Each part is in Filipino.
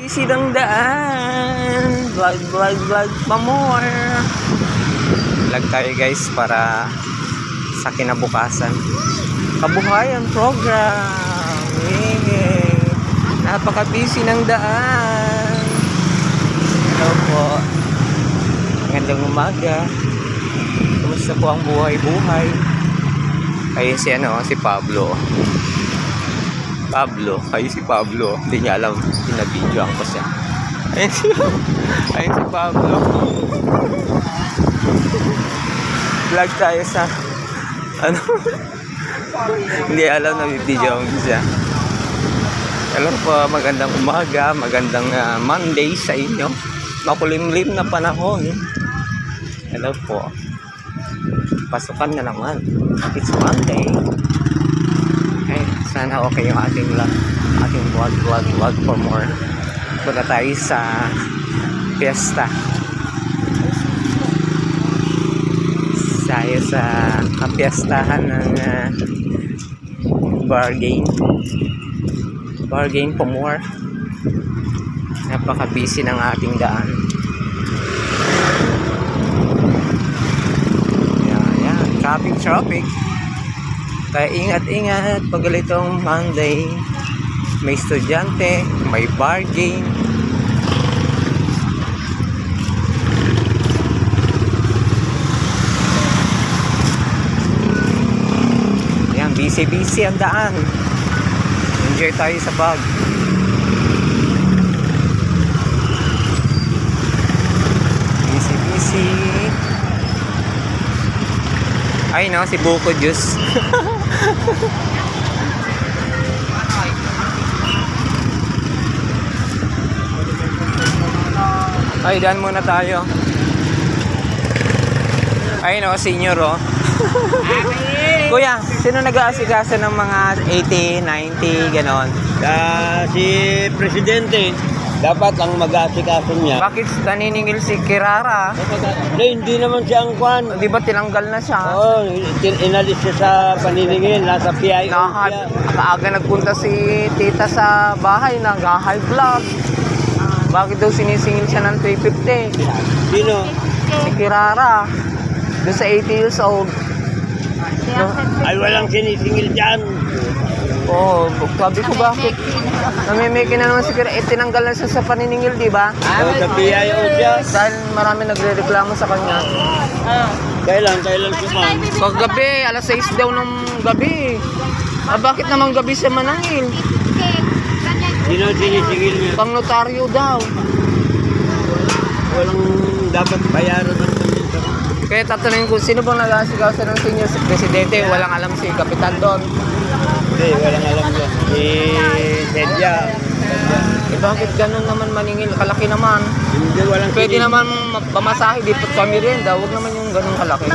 busy ng daan. Vlog pa more. Vlog tayo guys para sa kinabukasan. Kabuhayan program. Yay. Napaka-busy ng daan. Hello po. Magandang umaga. Kumusta po ang buhay-buhay? Ayun si Pablo. Ayun si Pablo. Hindi niya alam, pinabidyoan ko siya. Ayun si Pablo. Vlog tayo sa hindi alam na bibidyoan ko siya. Hello po, magandang umaga, magandang Monday sa inyo. Makulimlim na panahon. Hello po. Pasukan na naman. It's Monday. Ay, sana okay yung ating vlog for more. Punta tayo sa fiesta. Tayo sa kapiestahan ng bargain for more. Napaka-busy ng ating daan. Traffic. Kaya ingat pag itong Monday. May estudyante, may bargain. Ayan, busy ang daan. Enjoy tayo sa bag. Busy. Ay no, si Buko Juice. Ay, daan muna tayo. Ay no, senior oh. Kuya, sino nag-aasikaso ng mga 80, 90, ganon? Si Presidente, dapat ang mag-aasikaso niya. Bakit naniningil si Kirara? Hindi naman siya ang kwan. Di ba tinanggal na siya? Oo, inalis siya sa paniningil, nasa PIO siya. Maaga nagpunta si tita sa bahay, nag-high vlog. Bakit daw sinisingil siya ng 350? Sino? Si Kirara. Doon sa 80 years old. Ay, walang sinisingil dyan. Oo, sabi ko bakit? Namimiki na naman si Kirara. Tinanggal na siya sa paniningil, di ba? Oo, sa PIO siya. Dahil marami nagre-reklamo sa kanya. Kailan siya man? Kagabi, alas 6 daw ng gabi. Bakit naman gabi siya manangil? Sino sinisingil niya? Pang notaryo daw. Walang dapat bayaran ng komento. Kaya tatanungin ko, sino bang nag-aasikaso ng senior? Si Presidente, walang alam si Kapitan doon. Hindi, walang alam niya. Sedya. Bakit ganun naman maningil? Kalaki naman. Hindi, walang Pwede naman pamasahe, di pat kami rin daw. Huwag naman yung ganun kalaki.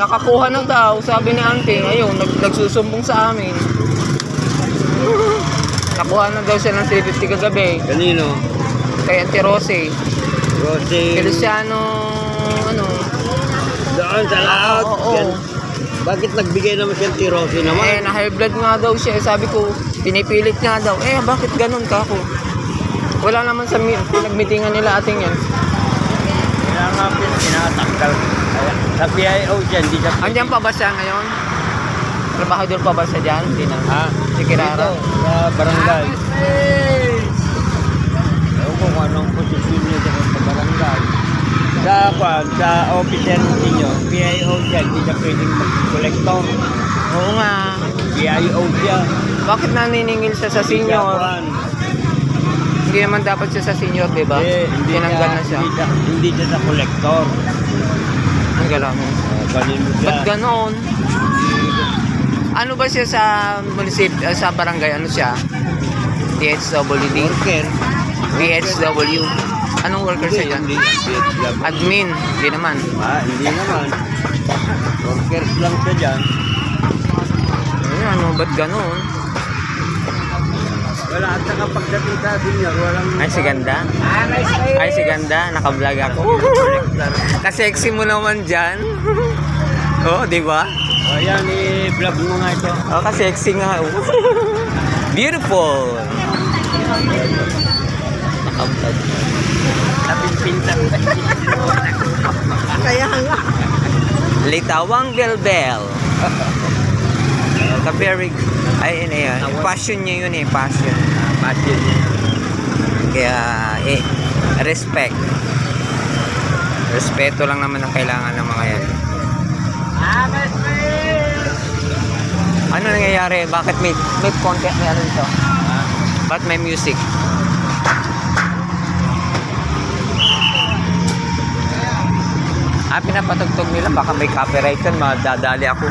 Nakakuha na daw, sabi ni Auntie. Ayun, nagsusumbong sa amin. Nakuha na daw siya ng 350 kagabi. Kanino? Kay Auntie Rosie. Feliciano, Doon sa lahat. Oo. Yan. Bakit nagbigay naman siya ng Rosie naman? Na-high blood nga daw siya. Sabi ko, pinipilit nga daw. Bakit ganun ka ako? Wala naman sa nagmitingan nila ating yan. Kaya nga pinatanggal. Sa PIO siya, hindi sa... Andiyan pa ba siya ngayon? Trabahador pa ba siya dyan? Hindi na. Ha? Si Kirara? Dito, sa barangay. Ewan ko kung anong posisyon niya sa barangay. Sa officer ninyo, PIO siya, hindi siya pwedeng mag-collector. Oo nga. PIO siya. Bakit naniningil siya sa senior? Hindi naman dapat siya sa senior, di ba? Hindi Tinanggal na siya. Hindi siya sa collector. Ang galang. Kanino siya? Ba't ganon? Ano ba siya sa sa barangay? Ano siya? DHWD? Worker. DHW. Anong worker siya dyan? Hindi. Admin. Hindi naman. Hindi naman. Workers lang siya dyan. Ano, ba't ganon? Wala, at saka pagdating sa senior, walang... Ay, si Ganda? Ay, si Ganda. Naka-vlog ako. Kasexy mo naman dyan. Oo, di ba? Ayan, i-vlog mo nga ito. Kasexy nga. Beautiful. Ampad. Sabing pinsan ba? Kaya nga. Litawang Belbel. Very, ay, yun, yun. Passion niya yun eh, passion. Passion niya. Kaya, respect. Respeto lang naman ang kailangan ng mga yan. Ano nangyayari? Bakit may konti meron ito? Bakit may music? Pinapatugtog nila. Baka may copyright yan. Madadali ako.